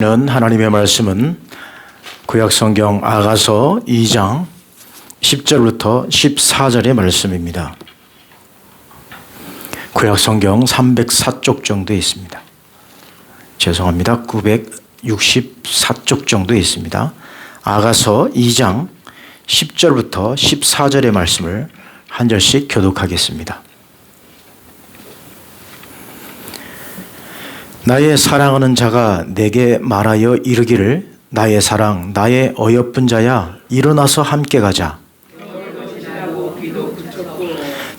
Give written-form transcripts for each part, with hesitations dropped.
하나님의 말씀은 구약성경 아가서 2장 10절부터 14절의 말씀입니다. 구약성경 304쪽 정도에 있습니다. 죄송합니다. 964쪽 정도에 있습니다. 아가서 2장 10절부터 14절의 말씀을 한 절씩 교독하겠습니다. 나의 사랑하는 자가 내게 말하여 이르기를 나의 사랑 나의 어여쁜 자야 일어나서 함께 가자.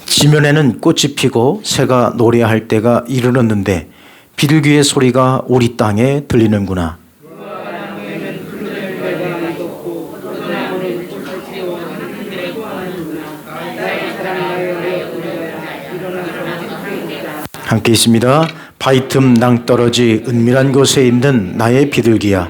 지면에는 꽃이 피고 새가 노래할 때가 이르렀는데 비둘기의 소리가 우리 땅에 들리는구나. 함께 있습니다. 바위틈 낭떠러지 은밀한 곳에 있는 나의 비둘기야,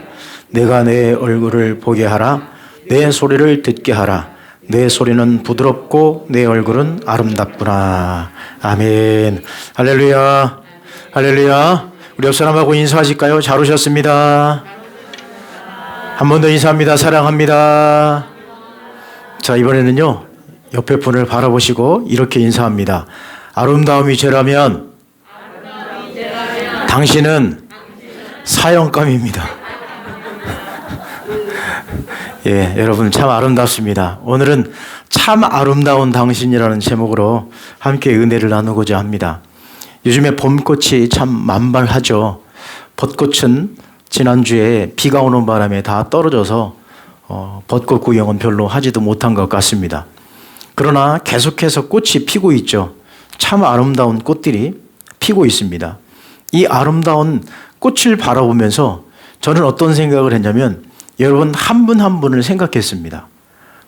내가 내 얼굴을 보게 하라. 내 소리를 듣게 하라. 내 소리는 부드럽고 내 얼굴은 아름답구나. 아멘. 할렐루야. 할렐루야. 우리 옆 사람하고 인사하실까요? 잘 오셨습니다. 한 번 더 인사합니다. 사랑합니다. 자, 이번에는요, 옆에 분을 바라보시고 이렇게 인사합니다. 아름다움이 죄라면 당신은 사형감입니다. 예, 여러분 참 아름답습니다. 오늘은 참 아름다운 당신이라는 제목으로 함께 은혜를 나누고자 합니다. 요즘에 봄꽃이 참 만발하죠. 벚꽃은 지난주에 비가 오는 바람에 다 떨어져서 벚꽃 구경은 별로 하지도 못한 것 같습니다. 그러나 계속해서 꽃이 피고 있죠. 참 아름다운 꽃들이 피고 있습니다. 이 아름다운 꽃을 바라보면서 저는 어떤 생각을 했냐면, 여러분 한 분 한 분을 생각했습니다.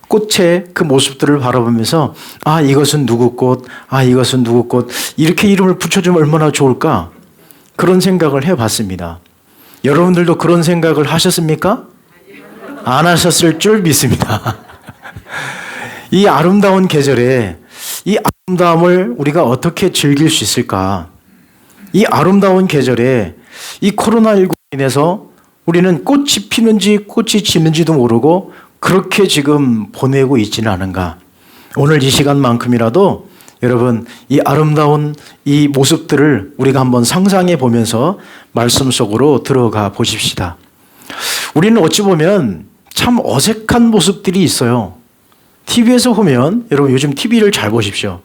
꽃의 그 모습들을 바라보면서 아, 이것은 누구 꽃, 아, 이것은 누구 꽃, 이렇게 이름을 붙여주면 얼마나 좋을까, 그런 생각을 해봤습니다. 여러분들도 그런 생각을 하셨습니까? 안 하셨을 줄 믿습니다. 이 아름다운 계절에 이 아름다움을 우리가 어떻게 즐길 수 있을까? 이 아름다운 계절에 이 코로나19로 인해서 우리는 꽃이 피는지 꽃이 지는지도 모르고 그렇게 지금 보내고 있지는 않은가. 오늘 이 시간만큼이라도 여러분 이 아름다운 이 모습들을 우리가 한번 상상해 보면서 말씀 속으로 들어가 보십시다. 우리는 어찌 보면 참 어색한 모습들이 있어요. TV에서 보면, 여러분 요즘 TV를 잘 보십시오.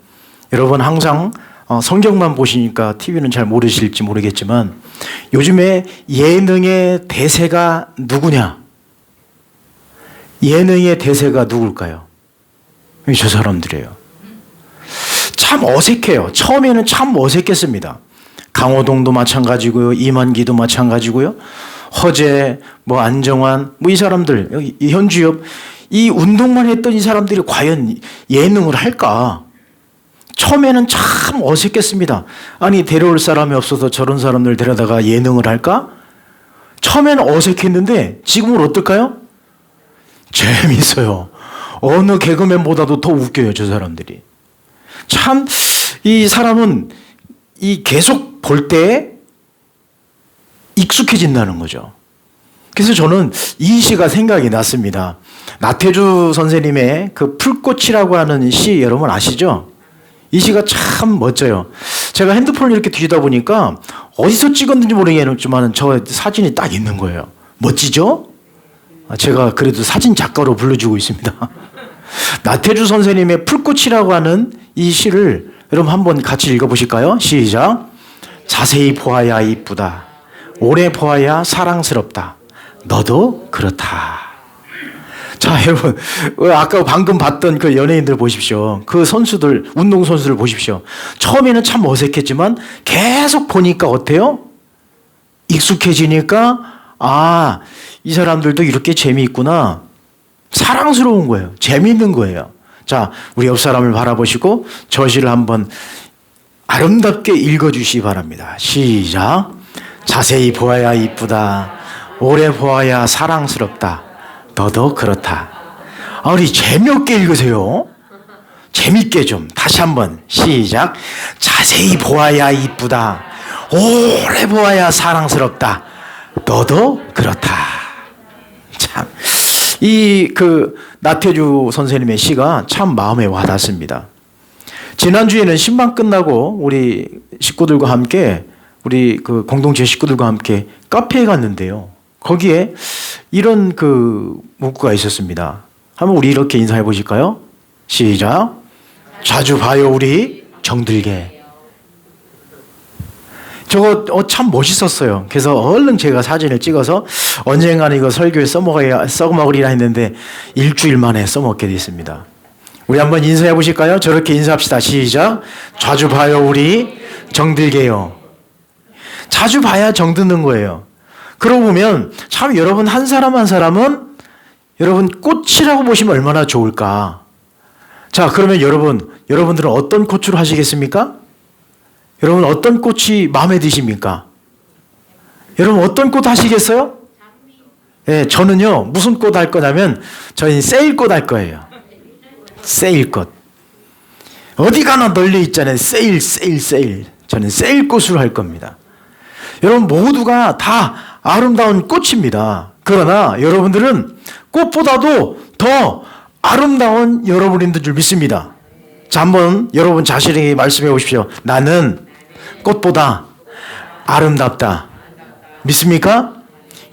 여러분 항상 성경만 보시니까 TV는 잘 모르실지 모르겠지만 요즘에 예능의 대세가 누구냐? 예능의 대세가 누굴까요? 저 사람들이에요. 참 어색해요. 처음에는 참 어색했습니다. 강호동도 마찬가지고요. 이만기도 마찬가지고요. 허재, 안정환, 이 사람들, 이 현주엽, 이 운동만 했던 이 사람들이 과연 예능을 할까? 처음에는 참 어색했습니다. 아니, 데려올 사람이 없어서 저런 사람들 데려다가 예능을 할까? 처음에는 어색했는데 지금은 어떨까요? 재밌어요. 어느 개그맨보다도 더 웃겨요, 저 사람들이. 참, 이 사람은 이 계속 볼 때 익숙해진다는 거죠. 그래서 저는 이 시가 생각이 났습니다. 나태주 선생님의 그 풀꽃이라고 하는 시 여러분 아시죠? 이 시가 참 멋져요. 제가 핸드폰을 이렇게 뒤지다 보니까 어디서 찍었는지 모르겠지만 저 사진이 딱 있는 거예요. 멋지죠? 제가 그래도 사진 작가로 불러주고 있습니다. 나태주 선생님의 풀꽃이라고 하는 이 시를 여러분 한번 같이 읽어보실까요? 시작. 자세히 보아야 이쁘다. 오래 보아야 사랑스럽다. 너도 그렇다. 자, 여러분, 아까 방금 봤던 그 연예인들 보십시오. 그 선수들, 운동선수들 보십시오. 처음에는 참 어색했지만 계속 보니까 어때요? 익숙해지니까 아, 이 사람들도 이렇게 재미있구나. 사랑스러운 거예요. 재미있는 거예요. 자, 우리 옆 사람을 바라보시고 저 시를 한번 아름답게 읽어주시기 바랍니다. 시작. 자세히 보아야 이쁘다. 오래 보아야 사랑스럽다. 너도 그렇다. 우리 재미없게 읽으세요. 재밌게 좀. 다시 한번 시작. 자세히 보아야 이쁘다. 오래 보아야 사랑스럽다. 너도 그렇다. 참, 나태주 선생님의 시가 참 마음에 와닿습니다. 지난주에는 신방 끝나고 우리 식구들과 함께, 우리 공동체 식구들과 함께 카페에 갔는데요. 거기에 이런 문구가 있었습니다. 한번 우리 이렇게 인사해 보실까요? 시작. 자주 봐요, 우리 정들게. 저거 참 멋있었어요. 그래서 얼른 제가 사진을 찍어서 언젠가는 이거 설교에 써먹으리라 했는데 일주일 만에 써먹게 됐습니다. 우리 한번 인사해 보실까요? 저렇게 인사합시다. 시작. 자주 봐요, 우리 정들게요. 자주 봐야 정드는 거예요. 그러고 보면 참 여러분 한 사람 한 사람은 여러분 꽃이라고 보시면 얼마나 좋을까. 자, 그러면 여러분들은 어떤 꽃으로 하시겠습니까? 여러분 어떤 꽃이 마음에 드십니까? 여러분 어떤 꽃 하시겠어요? 네, 저는요 무슨 꽃 할 거냐면 저희는 세일꽃 할 거예요. 세일꽃. 어디 가나 널려 있잖아요. 세일. 저는 세일꽃으로 할 겁니다. 여러분 모두가 다 아름다운 꽃입니다. 그러나 여러분들은 꽃보다도 더 아름다운 여러분인 줄 믿습니다. 자, 한번 여러분 자신에게 말씀해 보십시오. 나는 꽃보다 아름답다. 믿습니까?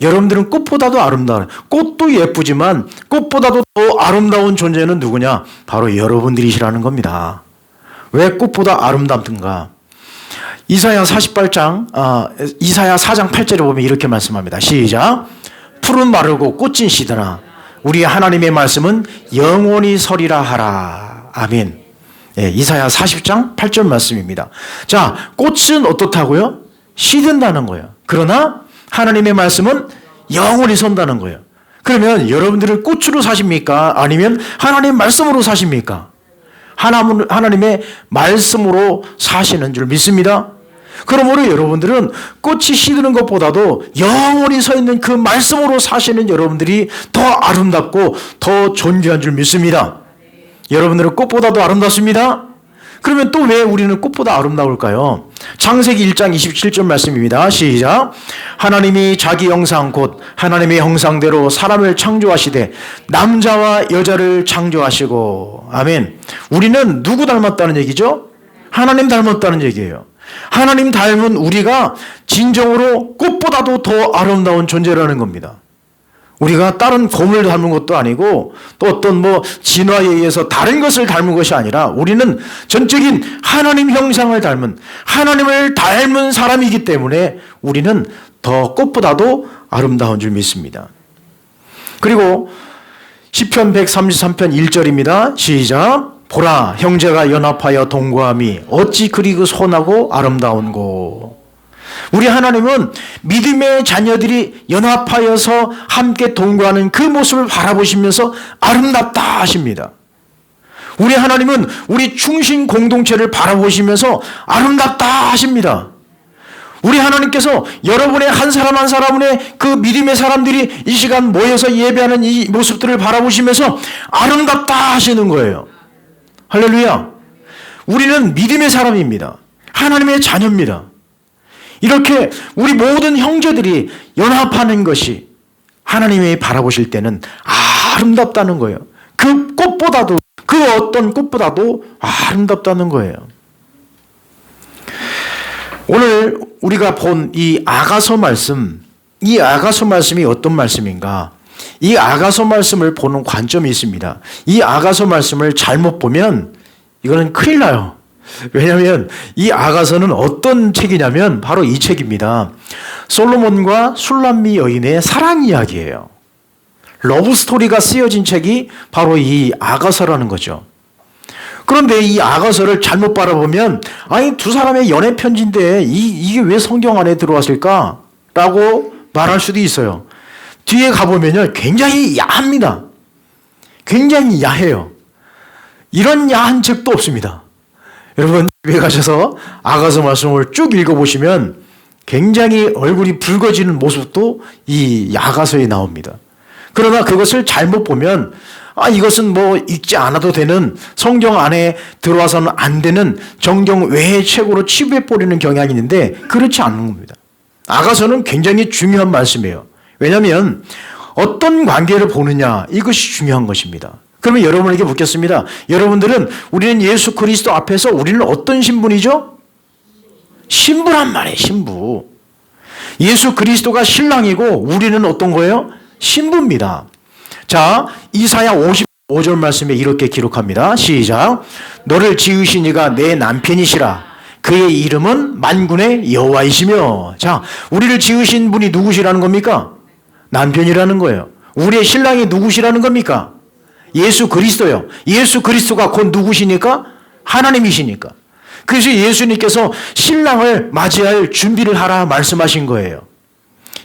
여러분들은 꽃보다도 아름다워요. 꽃도 예쁘지만 꽃보다도 더 아름다운 존재는 누구냐? 바로 여러분들이시라는 겁니다. 왜 꽃보다 아름답든가? 이사야 4장 8절에 보면 이렇게 말씀합니다. 시작. 푸른 마르고 꽃진 시드나 우리 하나님의 말씀은 영원히 서리라 하라. 아멘. 예, 이사야 40장 8절 말씀입니다. 자, 꽃은 어떻다고요? 시든다는 거예요. 그러나 하나님의 말씀은 영원히 선다는 거예요. 그러면 여러분들은 꽃으로 사십니까? 아니면 하나님 말씀으로 사십니까? 하나님의 말씀으로 사시는 줄 믿습니다. 그러므로 여러분들은 꽃이 시드는 것보다도 영원히 서 있는 그 말씀으로 사시는 여러분들이 더 아름답고 더 존귀한 줄 믿습니다. 여러분들은 꽃보다도 아름답습니다. 그러면 또 왜 우리는 꽃보다 아름다울까요? 창세기 1장 27절 말씀입니다. 시작. 하나님이 자기 형상 곧 하나님의 형상대로 사람을 창조하시되 남자와 여자를 창조하시고. 아멘. 우리는 누구 닮았다는 얘기죠? 하나님 닮았다는 얘기예요. 하나님 닮은 우리가 진정으로 꽃보다도 더 아름다운 존재라는 겁니다. 우리가 다른 곰을 닮은 것도 아니고 또 어떤 진화에 의해서 다른 것을 닮은 것이 아니라 우리는 전적인 하나님 형상을 닮은 하나님을 닮은 사람이기 때문에 우리는 더 꽃보다도 아름다운 줄 믿습니다. 그리고 시편 133편 1절입니다. 시작. 보라 형제가 연합하여 동거함이 어찌 그리 선하고 아름다운고. 우리 하나님은 믿음의 자녀들이 연합하여서 함께 동거하는 그 모습을 바라보시면서 아름답다 하십니다. 우리 하나님은 우리 충신 공동체를 바라보시면서 아름답다 하십니다. 우리 하나님께서 여러분의 한 사람 한 사람의 그 믿음의 사람들이 이 시간 모여서 예배하는 이 모습들을 바라보시면서 아름답다 하시는 거예요. 할렐루야. 우리는 믿음의 사람입니다. 하나님의 자녀입니다. 이렇게 우리 모든 형제들이 연합하는 것이 하나님이 바라보실 때는 아름답다는 거예요. 그 꽃보다도, 그 어떤 꽃보다도 아름답다는 거예요. 오늘 우리가 본 이 아가서 말씀, 이 아가서 말씀이 어떤 말씀인가? 이 아가서 말씀을 보는 관점이 있습니다. 이 아가서 말씀을 잘못 보면 이거는 큰일 나요. 왜냐하면 이 아가서는 어떤 책이냐면 바로 이 책입니다. 솔로몬과 술람미 여인의 사랑 이야기예요. 러브 스토리가 쓰여진 책이 바로 이 아가서라는 거죠. 그런데 이 아가서를 잘못 바라보면 아니 두 사람의 연애 편지인데 이게 왜 성경 안에 들어왔을까? 라고 말할 수도 있어요. 뒤에 가보면요 굉장히 야합니다. 굉장히 야해요. 이런 야한 책도 없습니다. 여러분 집에 가셔서 아가서 말씀을 쭉 읽어보시면 굉장히 얼굴이 붉어지는 모습도 이 아가서에 나옵니다. 그러나 그것을 잘못 보면 이것은 읽지 않아도 되는 성경 안에 들어와서는 안 되는 정경 외의 책으로 치부해버리는 경향이 있는데 그렇지 않은 겁니다. 아가서는 굉장히 중요한 말씀이에요. 왜냐하면 어떤 관계를 보느냐, 이것이 중요한 것입니다. 그러면 여러분에게 묻겠습니다. 여러분들은 우리는 예수 그리스도 앞에서 우리는 어떤 신분이죠? 신부란 말이에요. 신부. 예수 그리스도가 신랑이고 우리는 어떤 거예요? 신부입니다. 자, 이사야 55절 말씀에 이렇게 기록합니다. 시작. 너를 지으신 이가 내 남편이시라. 그의 이름은 만군의 여호와이시며. 자, 우리를 지으신 분이 누구시라는 겁니까? 남편이라는 거예요. 우리의 신랑이 누구시라는 겁니까? 예수 그리스도요. 예수 그리스도가 곧 누구시니까? 하나님이시니까. 그래서 예수님께서 신랑을 맞이할 준비를 하라 말씀하신 거예요.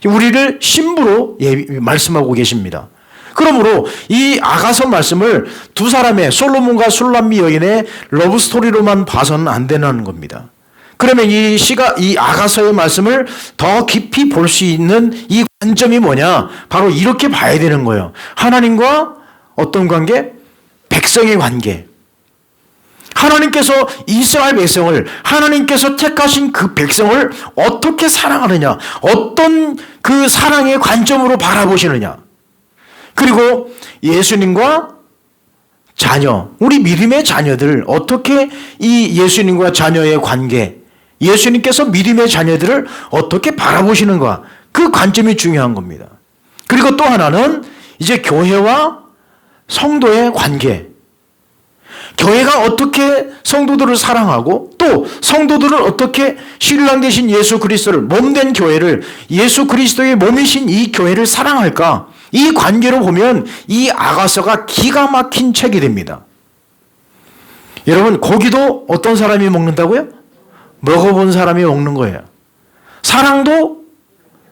우리를 신부로 말씀하고 계십니다. 그러므로 이 아가서 말씀을 두 사람의 솔로몬과 술람미 여인의 러브스토리로만 봐서는 안 되는 겁니다. 그러면 이 아가서의 말씀을 더 깊이 볼 수 있는 이 관점이 뭐냐? 바로 이렇게 봐야 되는 거예요. 하나님과 어떤 관계? 백성의 관계. 하나님께서 이스라엘 백성을, 하나님께서 택하신 그 백성을 어떻게 사랑하느냐? 어떤 그 사랑의 관점으로 바라보시느냐? 그리고 예수님과 자녀, 우리 믿음의 자녀들 어떻게 이 예수님과 자녀의 관계, 예수님께서 믿음의 자녀들을 어떻게 바라보시는가, 그 관점이 중요한 겁니다. 그리고 또 하나는 이제 교회와 성도의 관계, 교회가 어떻게 성도들을 사랑하고 또 성도들을 어떻게 신랑 되신 예수 그리스도를, 몸된 교회를, 예수 그리스도의 몸이신 이 교회를 사랑할까, 이 관계로 보면 이 아가서가 기가 막힌 책이 됩니다. 여러분, 고기도 어떤 사람이 먹는다고요? 먹어본 사람이 먹는 거예요. 사랑도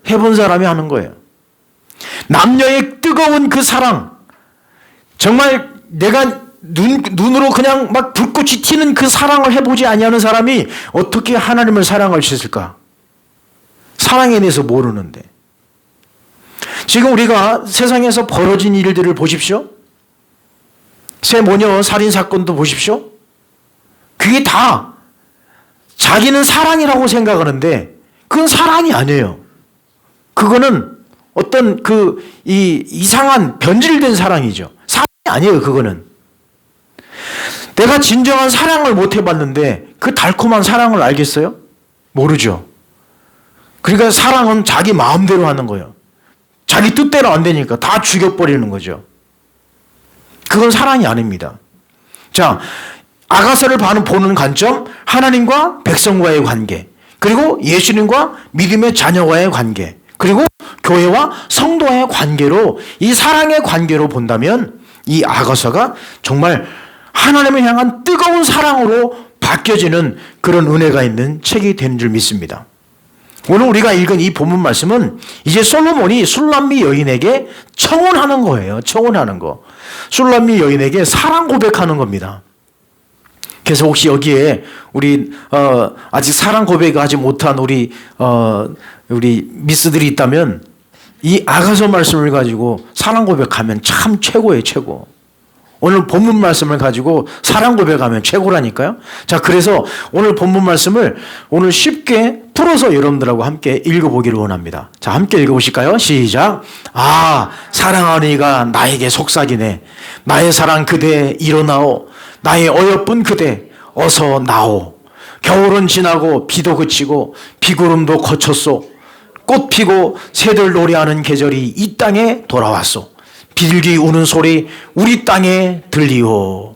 해본 사람이 하는 거예요. 남녀의 뜨거운 그 사랑, 정말 내가 눈으로 그냥 막 불꽃이 튀는 그 사랑을 해보지 아니하는 사람이 어떻게 하나님을 사랑할 수 있을까? 사랑에 대해서 모르는데. 지금 우리가 세상에서 벌어진 일들을 보십시오. 새 모녀 살인 사건도 보십시오. 그게 다 자기는 사랑이라고 생각하는데 그건 사랑이 아니에요. 그거는 어떤 이상한 변질된 사랑이죠. 사랑이 아니에요, 그거는. 내가 진정한 사랑을 못 해봤는데 그 달콤한 사랑을 알겠어요? 모르죠. 그러니까 사랑은 자기 마음대로 하는 거예요. 자기 뜻대로 안 되니까 다 죽여버리는 거죠. 그건 사랑이 아닙니다. 자, 아가서를 보는 관점, 하나님과 백성과의 관계, 그리고 예수님과 믿음의 자녀와의 관계, 그리고 교회와 성도와의 관계로, 이 사랑의 관계로 본다면 이 아가서가 정말 하나님을 향한 뜨거운 사랑으로 바뀌어지는 그런 은혜가 있는 책이 되는 줄 믿습니다. 오늘 우리가 읽은 이 본문 말씀은 이제 솔로몬이 술람미 여인에게 청혼하는 거예요. 청혼하는 거. 술람미 여인에게 사랑 고백하는 겁니다. 그래서 혹시 여기에 우리 아직 사랑 고백하지 못한 우리 미스들이 있다면 이 아가서 말씀을 가지고 사랑 고백하면 참 최고예요, 최고. 오늘 본문 말씀을 가지고 사랑 고백하면 최고라니까요. 자, 그래서 오늘 본문 말씀을 오늘 쉽게 풀어서 여러분들하고 함께 읽어보기를 원합니다. 자, 함께 읽어보실까요? 시작. 아, 사랑하는 이가 나에게 속삭이네. 나의 사랑 그대 일어나오. 나의 어여쁜 그대 어서 나오. 겨울은 지나고 비도 그치고 비구름도 거쳤소. 꽃 피고 새들 노래하는 계절이 이 땅에 돌아왔소. 비둘기 우는 소리 우리 땅에 들리오.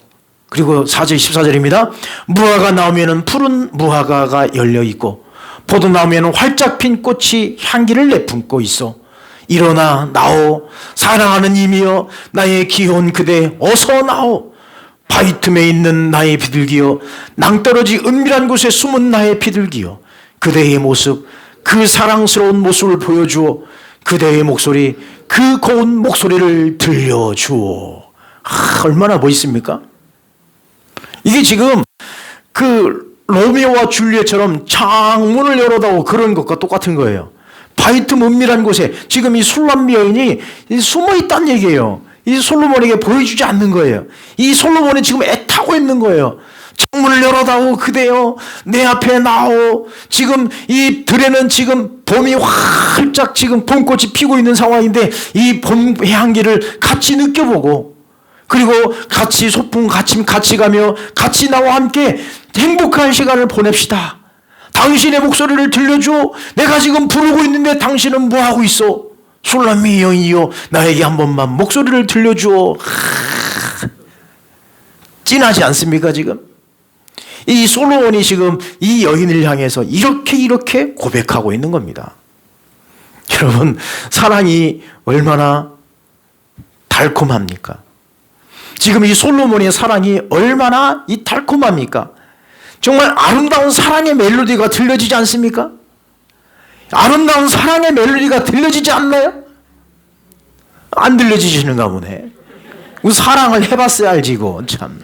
그리고 4절 14절입니다. 무화과 나오면은 푸른 무화과가 열려 있고 포도 나오면은 활짝 핀 꽃이 향기를 내뿜고 있어. 일어나 나오. 사랑하는 이미여 나의 귀여운 그대 어서 나오. 바위 틈에 있는 나의 비둘기여, 낭떠러지 은밀한 곳에 숨은 나의 비둘기여, 그대의 모습, 그 사랑스러운 모습을 보여주어 그대의 목소리, 그 고운 목소리를 들려주어. 얼마나 멋있습니까? 이게 지금 그 로미오와 줄리엣처럼 창문을 열어다오 그런 것과 똑같은 거예요. 바위 틈 은밀한 곳에 지금 이 술람미 여인이 숨어 있다는 얘기예요. 이 솔로몬에게 보여주지 않는 거예요. 이 솔로몬이 지금 애타고 있는 거예요. 창문을 열어다오 그대여 내 앞에 나오. 지금 이 들에는 지금 봄이 활짝 지금 봄꽃이 피고 있는 상황인데 이 봄의 향기를 같이 느껴보고 그리고 같이 소풍 같이 가며 같이 나와 함께 행복한 시간을 보냅시다. 당신의 목소리를 들려줘. 내가 지금 부르고 있는데 당신은 뭐하고 있어? 술람미 여인이여 나에게 한 번만 목소리를 들려줘. 찐하지 않습니까 지금? 이 솔로몬이 지금 이 여인을 향해서 이렇게 고백하고 있는 겁니다. 여러분, 사랑이 얼마나 달콤합니까? 지금 이 솔로몬의 사랑이 얼마나 이 달콤합니까? 정말 아름다운 사랑의 멜로디가 들려지지 않습니까? 아름다운 사랑의 멜로디가 들려지지 않나요? 안 들려지시는가 보네. 사랑을 해봤어야 알지 이거 참.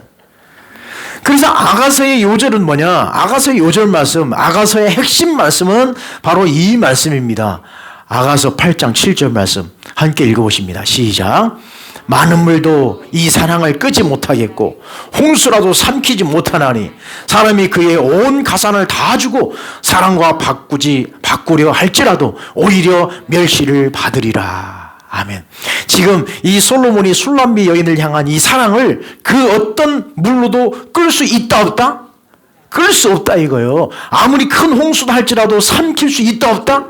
그래서 아가서의 요절은 뭐냐? 아가서의 요절 말씀, 아가서의 핵심 말씀은 바로 이 말씀입니다. 아가서 8장 7절 말씀 함께 읽어보십니다. 시작. 많은 물도 이 사랑을 끄지 못하겠고 홍수라도 삼키지 못하나니 사람이 그의 온 가산을 다 주고 사랑과 바꾸려 할지라도 오히려 멸시를 받으리라. 아멘. 지금 이 솔로몬이 술람미 여인을 향한 이 사랑을 그 어떤 물로도 끌 수 있다 없다? 끌 수 없다 이거요. 아무리 큰 홍수다 할지라도 삼킬 수 있다 없다?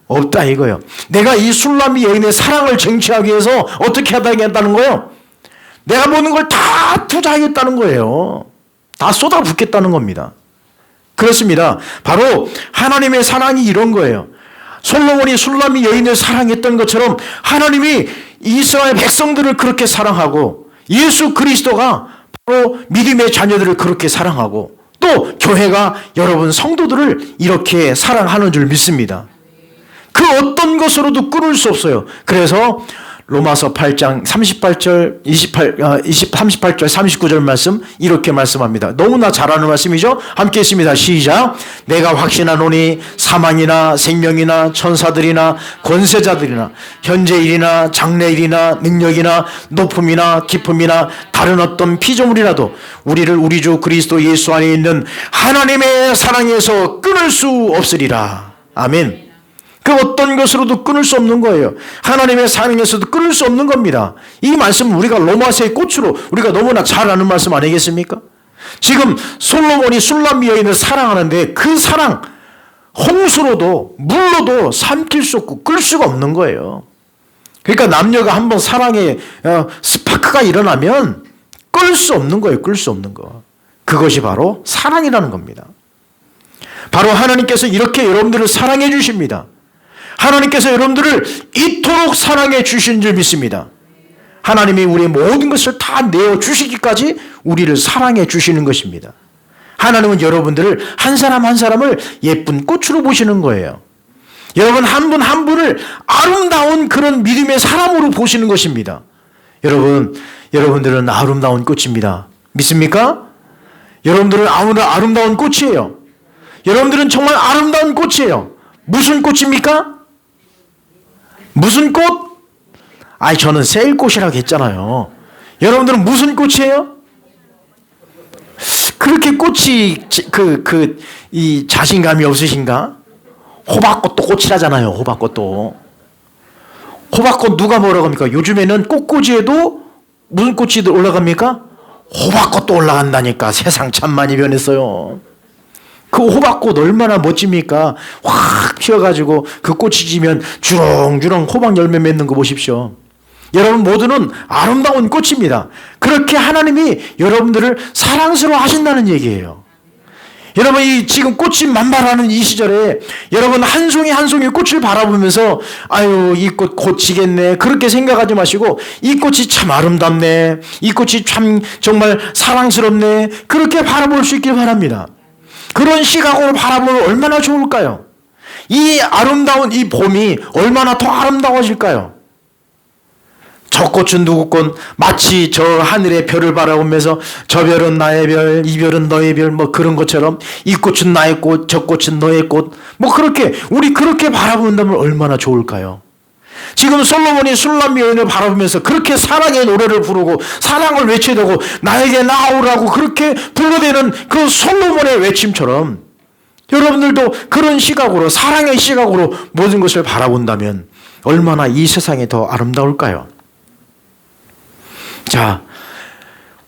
없다 이거요. 내가 이 술람미 여인의 사랑을 쟁취하기 위해서 어떻게 하겠다는 거예요? 내가 모든 걸 다 투자하겠다는 거예요. 다 쏟아붓겠다는 겁니다. 그렇습니다. 바로 하나님의 사랑이 이런 거예요. 솔로몬이 술람미 여인을 사랑했던 것처럼 하나님이 이스라엘 백성들을 그렇게 사랑하고 예수 그리스도가 바로 믿음의 자녀들을 그렇게 사랑하고 또 교회가 여러분 성도들을 이렇게 사랑하는 줄 믿습니다. 그 어떤 것으로도 끊을 수 없어요. 그래서 로마서 8장 38절 38절 39절 말씀 이렇게 말씀합니다. 너무나 잘 아는 말씀이죠. 함께 했습니다. 시작. 내가 확신하노니 사망이나 생명이나 천사들이나 권세자들이나 현재일이나 장래일이나 능력이나 높음이나 깊음이나 다른 어떤 피조물이라도 우리를 우리 주 그리스도 예수 안에 있는 하나님의 사랑에서 끊을 수 없으리라. 아멘. 그 어떤 것으로도 끊을 수 없는 거예요. 하나님의 사랑에서도 끊을 수 없는 겁니다. 이 말씀은 우리가 로마서의 꽃으로 우리가 너무나 잘 아는 말씀 아니겠습니까? 지금 솔로몬이 술람미 여인을 사랑하는데 그 사랑 홍수로도 물로도 삼킬 수 없고 끌 수가 없는 거예요. 그러니까 남녀가 한번 사랑에 스파크가 일어나면 끌 수 없는 거예요. 끌 수 없는 거. 그것이 바로 사랑이라는 겁니다. 바로 하나님께서 이렇게 여러분들을 사랑해 주십니다. 하나님께서 여러분들을 이토록 사랑해 주신 줄 믿습니다. 하나님이 우리의 모든 것을 다 내어주시기까지 우리를 사랑해 주시는 것입니다. 하나님은 여러분들을 한 사람 한 사람을 예쁜 꽃으로 보시는 거예요. 여러분 한 분 한 분을 아름다운 그런 믿음의 사람으로 보시는 것입니다. 여러분들은 아름다운 꽃입니다. 믿습니까? 여러분들은 아름다운 꽃이에요. 여러분들은 정말 아름다운 꽃이에요. 무슨 꽃입니까? 무슨 꽃? 저는 세일꽃이라고 했잖아요. 여러분들은 무슨 꽃이에요? 그렇게 꽃이 이 자신감이 없으신가? 호박꽃도 꽃이라잖아요. 호박꽃도. 호박꽃 누가 뭐라고 합니까? 요즘에는 꽃꽂이에도 무슨 꽃이 올라갑니까? 호박꽃도 올라간다니까. 세상 참 많이 변했어요. 그 호박꽃 얼마나 멋집니까? 확 피어가지고 그 꽃이 지면 주렁주렁 호박 열매 맺는 거 보십시오. 여러분 모두는 아름다운 꽃입니다. 그렇게 하나님이 여러분들을 사랑스러워 하신다는 얘기예요. 여러분 이 지금 꽃이 만발하는 이 시절에 여러분 한 송이 한 송이 꽃을 바라보면서 아유 이 꽃 곧 지겠네 그렇게 생각하지 마시고 이 꽃이 참 아름답네 이 꽃이 참 정말 사랑스럽네 그렇게 바라볼 수 있길 바랍니다. 그런 시각으로 바라보면 얼마나 좋을까요? 이 아름다운 이 봄이 얼마나 더 아름다워질까요? 저 꽃은 누구 꽃? 마치 저 하늘의 별을 바라보면서 저 별은 나의 별, 이 별은 너의 별, 뭐 그런 것처럼 이 꽃은 나의 꽃, 저 꽃은 너의 꽃, 뭐 그렇게 우리 그렇게 바라본다면 얼마나 좋을까요? 지금 솔로몬이 술람미 여인을 바라보면서 그렇게 사랑의 노래를 부르고 사랑을 외치려고 나에게 나오라고 그렇게 불러대는 그 솔로몬의 외침처럼 여러분들도 그런 시각으로, 사랑의 시각으로 모든 것을 바라본다면 얼마나 이 세상이 더 아름다울까요? 자,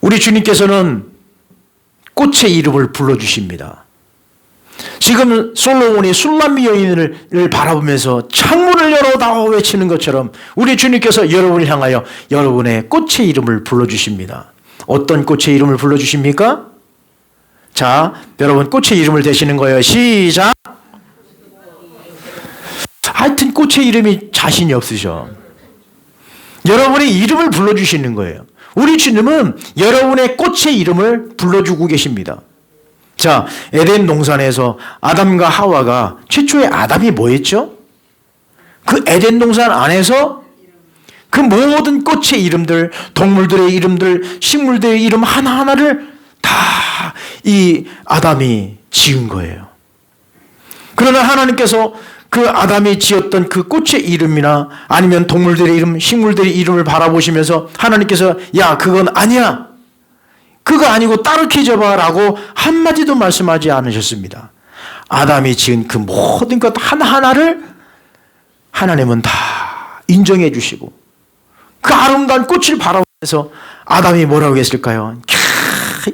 우리 주님께서는 꽃의 이름을 불러주십니다. 지금 솔로몬이 술람미 여인을 바라보면서 창문을 열어다오 외치는 것처럼 우리 주님께서 여러분을 향하여 여러분의 꽃의 이름을 불러주십니다. 어떤 꽃의 이름을 불러주십니까? 자, 여러분 꽃의 이름을 대시는 거예요. 시작! 하여튼 꽃의 이름이 자신이 없으셔. 여러분의 이름을 불러주시는 거예요. 우리 주님은 여러분의 꽃의 이름을 불러주고 계십니다. 자, 에덴 동산에서 아담과 하와가, 최초의 아담이 뭐 했죠? 그 에덴 동산 안에서 그 모든 꽃의 이름들, 동물들의 이름들, 식물들의 이름 하나하나를 다 이 아담이 지은 거예요. 그러나 하나님께서 그 아담이 지었던 그 꽃의 이름이나 아니면 동물들의 이름, 식물들의 이름을 바라보시면서 하나님께서 야, 그건 아니야. 그거 아니고 따로 키져봐라고 한마디도 말씀하지 않으셨습니다. 아담이 지은 그 모든 것 하나하나를 하나님은 다 인정해 주시고 그 아름다운 꽃을 바라보면서 아담이 뭐라고 했을까요?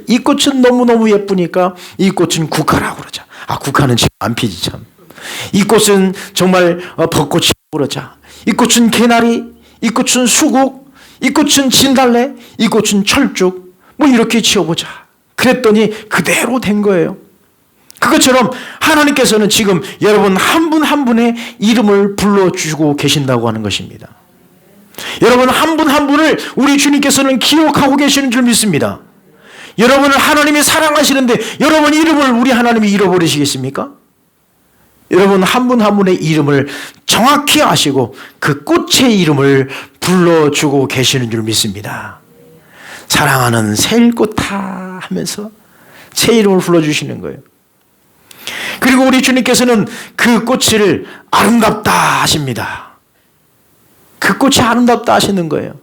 이 꽃은 너무너무 예쁘니까 이 꽃은 국화라고 그러자. 아, 국화는 지금 안 피지 참. 이 꽃은 정말 벚꽃이라고 그러자. 이 꽃은 개나리, 이 꽃은 수국, 이 꽃은 진달래, 이 꽃은 철쭉. 뭐 이렇게 지어보자. 그랬더니 그대로 된 거예요. 그것처럼 하나님께서는 지금 여러분 한 분 한 분의 이름을 불러주고 계신다고 하는 것입니다. 여러분 한 분 한 분을 우리 주님께서는 기억하고 계시는 줄 믿습니다. 여러분을 하나님이 사랑하시는데 여러분 이름을 우리 하나님이 잃어버리시겠습니까? 여러분 한 분 한 분의 이름을 정확히 아시고 그 꽃의 이름을 불러주고 계시는 줄 믿습니다. 사랑하는 새일꽃아 하면서 새 이름을 불러주시는 거예요. 그리고 우리 주님께서는 그 꽃을 아름답다 하십니다. 그 꽃이 아름답다 하시는 거예요.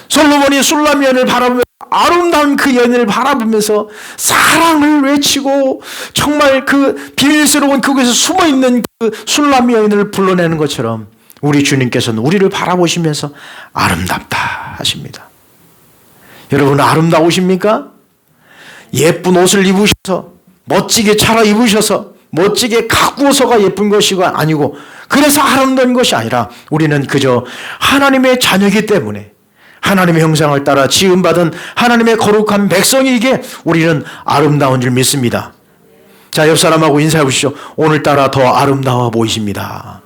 솔로몬이 술람미 여인을 바라보며 아름다운 그 여인을 바라보면서 사랑을 외치고 정말 그 비밀스러운 그곳에 숨어있는 그 술람미 여인을 불러내는 것처럼 우리 주님께서는 우리를 바라보시면서 아름답다 하십니다. 여러분 아름다우십니까? 예쁜 옷을 입으셔서 멋지게 차려입으셔서 멋지게 가꾸어서가 예쁜 것이 아니고 그래서 아름다운 것이 아니라 우리는 그저 하나님의 자녀이기 때문에 하나님의 형상을 따라 지음받은 하나님의 거룩한 백성이기에 우리는 아름다운 줄 믿습니다. 자, 옆 사람하고 인사해 보시죠. 오늘따라 더 아름다워 보이십니다.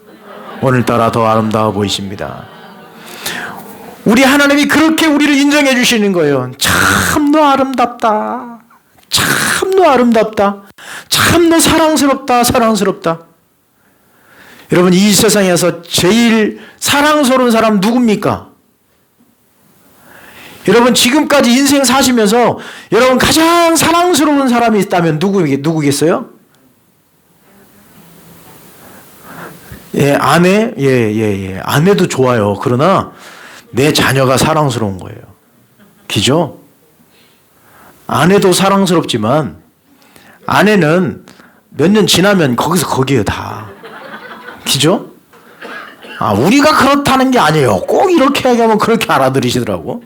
오늘따라 더 아름다워 보이십니다. 우리 하나님이 그렇게 우리를 인정해 주시는 거예요. 참 너 아름답다. 참 너 아름답다. 참 너 사랑스럽다. 사랑스럽다. 여러분 이 세상에서 제일 사랑스러운 사람 누굽니까? 여러분 지금까지 인생 사시면서 여러분 가장 사랑스러운 사람이 있다면 누구겠어요? 예, 아내? 예. 아내도 좋아요. 그러나 내 자녀가 사랑스러운 거예요. 그죠? 아내도 사랑스럽지만 아내는 몇 년 지나면 거기서 거기에요 다. 그죠? 아, 우리가 그렇다는 게 아니에요. 꼭 이렇게 얘기하면 그렇게 알아들으시더라고.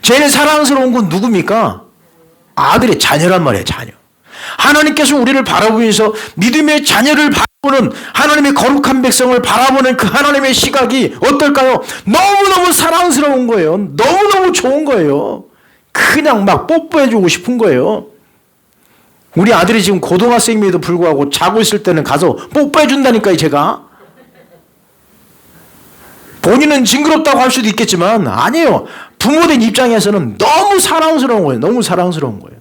제일 사랑스러운 건 누굽니까? 아들의 자녀란 말이에요. 자녀. 하나님께서 우리를 바라보면서 믿음의 자녀를 바라보는 하나님의 거룩한 백성을 바라보는 그 하나님의 시각이 어떨까요? 너무너무 사랑스러운 거예요. 너무너무 좋은 거예요. 그냥 막 뽀뽀해주고 싶은 거예요. 우리 아들이 지금 고등학생임에도 불구하고 자고 있을 때는 가서 뽀뽀해준다니까요. 제가. 본인은 징그럽다고 할 수도 있겠지만 아니에요. 부모된 입장에서는 너무 사랑스러운 거예요. 너무 사랑스러운 거예요.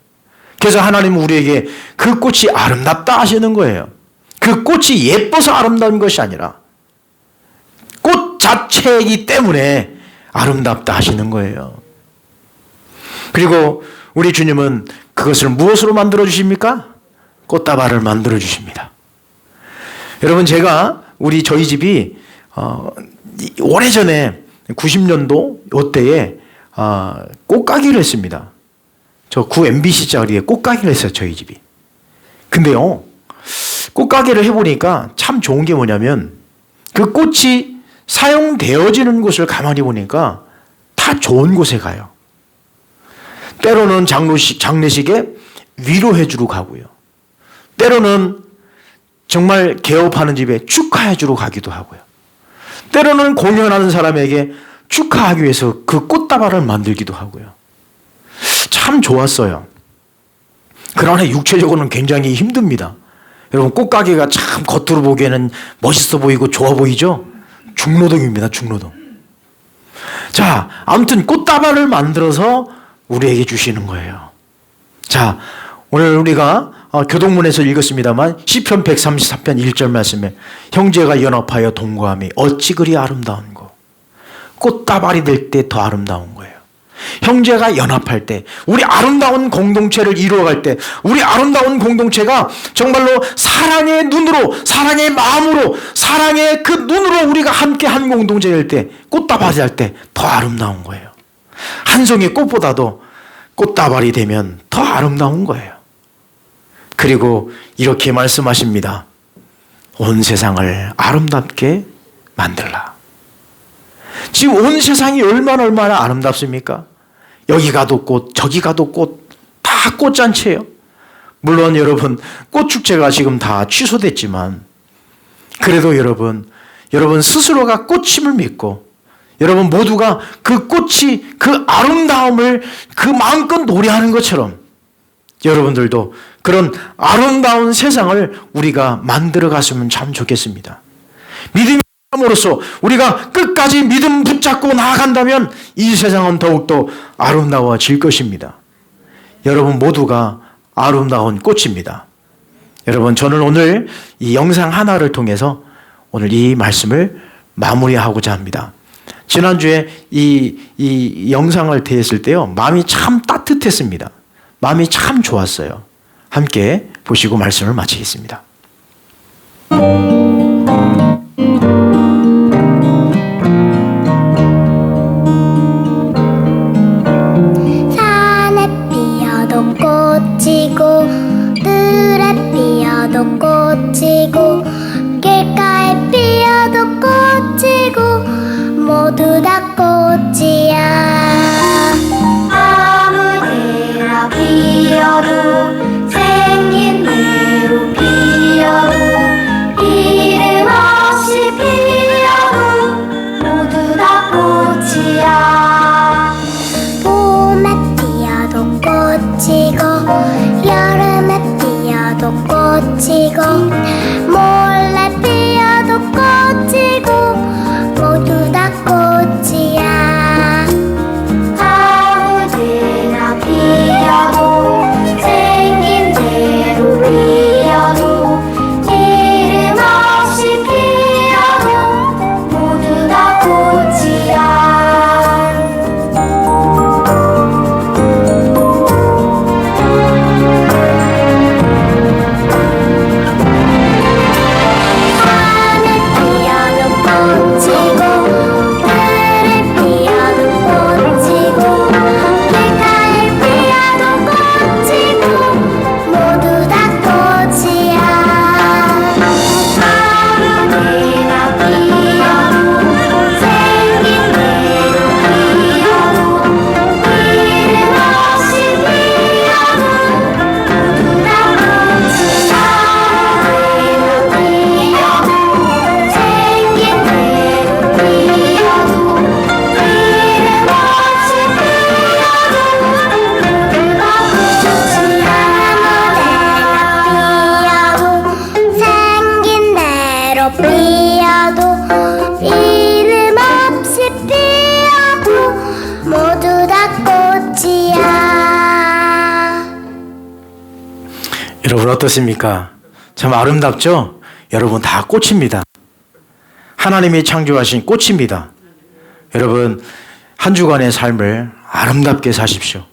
그래서 하나님은 우리에게 그 꽃이 아름답다 하시는 거예요. 그 꽃이 예뻐서 아름다운 것이 아니라 꽃 자체이기 때문에 아름답다 하시는 거예요. 그리고 우리 주님은 그것을 무엇으로 만들어 주십니까? 꽃다발을 만들어 주십니다. 여러분 제가 저희 집이 오래전에 90년도 이때에 꽃가게를 했습니다. 저 구 MBC 자리에 꽃가게를 했어요. 저희 집이. 근데요 꽃가게를 해보니까 참 좋은 게 뭐냐면 그 꽃이 사용되어지는 곳을 가만히 보니까 다 좋은 곳에 가요. 때로는 장례식에 위로해주러 가고요. 때로는 정말 개업하는 집에 축하해주러 가기도 하고요. 때로는 공연하는 사람에게 축하하기 위해서 그 꽃다발을 만들기도 하고요. 참 좋았어요. 그러나 육체적으로는 굉장히 힘듭니다. 여러분, 꽃가게가 참 겉으로 보기에는 멋있어 보이고 좋아 보이죠? 중노동입니다, 중노동. 자, 아무튼 꽃다발을 만들어서 우리에게 주시는 거예요. 자, 오늘 우리가 교동문에서 읽었습니다만 시편 133편 1절 말씀에 형제가 연합하여 동거함이 어찌 그리 아름다운고. 꽃다발이 될 때 더 아름다운 거예요. 형제가 연합할 때, 우리 아름다운 공동체를 이루어갈 때, 우리 아름다운 공동체가 정말로 사랑의 눈으로, 사랑의 마음으로, 사랑의 그 눈으로 우리가 함께 한 공동체일 때, 꽃다발이 할 때 더 아름다운 거예요. 한 송이 꽃보다도 꽃다발이 되면 더 아름다운 거예요. 그리고 이렇게 말씀하십니다. 온 세상을 아름답게 만들라. 지금 온 세상이 얼마나 아름답습니까? 여기 가도 꽃, 저기 가도 꽃, 다 꽃잔치예요. 물론 여러분, 꽃축제가 지금 다 취소됐지만 그래도 여러분 스스로가 꽃임을 믿고 여러분 모두가 그 꽃이 그 아름다움을 그 마음껏 노래하는 것처럼 여러분들도 그런 아름다운 세상을 우리가 만들어 갔으면 참 좋겠습니다. 믿음이 함으로써 우리가 끝까지 믿음 붙잡고 나아간다면 이 세상은 더욱더 아름다워질 것입니다. 여러분 모두가 아름다운 꽃입니다. 여러분, 저는 오늘 이 영상 하나를 통해서 오늘 이 말씀을 마무리하고자 합니다. 지난주에 이 영상을 대했을 때요, 마음이 참 따뜻했습니다. 마음이 참 좋았어요. 함께 보시고 말씀을 마치겠습니다. 산에 피어도 꽃이고 들에 피어도 꽃이고 길가에 피어도 꽃이고 모두 다 꽃이야. 아무데나 피어도 생긴 대로 피어도 이름 없이 피어도 모두 다 꽃이야. 봄에 피어도 꽃이고 여름에 피어도 꽃이고 몰래 피어도 꽃이고 모두 다 꽃이야. 아무데나 피어도 생긴 대로 피어도 이름 없이 피어도 모두 다 꽃이야. 여러분 어떻습니까? 참 아름답죠? 여러분 다 꽃입니다. 하나님이 창조하신 꽃입니다. 여러분 한 주간의 삶을 아름답게 사십시오.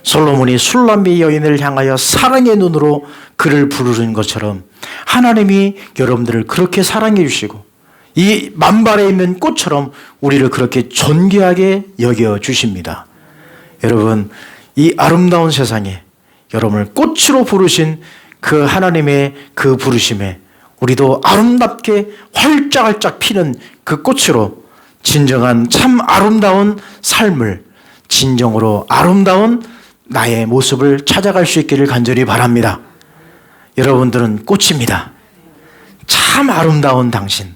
솔로몬이 술람비 여인을 향하여 사랑의 눈으로 그를 부르는 것처럼 하나님이 여러분들을 그렇게 사랑해 주시고 이 만발에 있는 꽃처럼 우리를 그렇게 존귀하게 여겨 주십니다. 여러분 이 아름다운 세상에 여러분을 꽃으로 부르신 그 하나님의 그 부르심에 우리도 아름답게 활짝활짝 피는 그 꽃으로 진정한 참 아름다운 삶을, 진정으로 아름다운 나의 모습을 찾아갈 수 있기를 간절히 바랍니다. 여러분들은 꽃입니다. 참 아름다운 당신,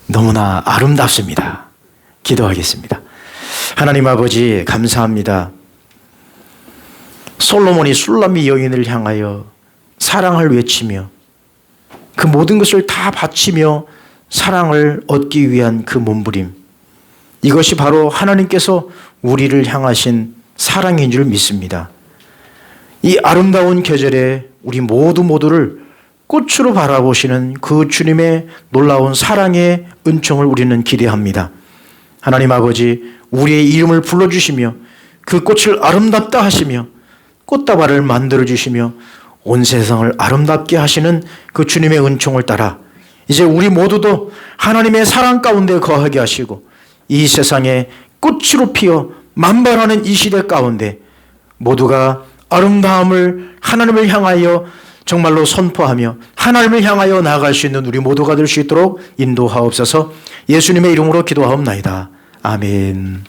너무나 아름답습니다. 기도하겠습니다. 하나님 아버지, 감사합니다. 솔로몬이 술람미 여인을 향하여 사랑을 외치며 그 모든 것을 다 바치며 사랑을 얻기 위한 그 몸부림, 이것이 바로 하나님께서 우리를 향하신 사랑인 줄 믿습니다. 이 아름다운 계절에 우리 모두를 꽃으로 바라보시는 그 주님의 놀라운 사랑의 은총을 우리는 기대합니다. 하나님 아버지, 우리의 이름을 불러주시며 그 꽃을 아름답다 하시며 꽃다발을 만들어주시며 온 세상을 아름답게 하시는 그 주님의 은총을 따라 이제 우리 모두도 하나님의 사랑 가운데 거하게 하시고 이 세상에 꽃으로 피어 만발하는 이 시대 가운데 모두가 아름다움을 하나님을 향하여 정말로 선포하며 하나님을 향하여 나아갈 수 있는 우리 모두가 될 수 있도록 인도하옵소서. 예수님의 이름으로 기도하옵나이다. 아멘.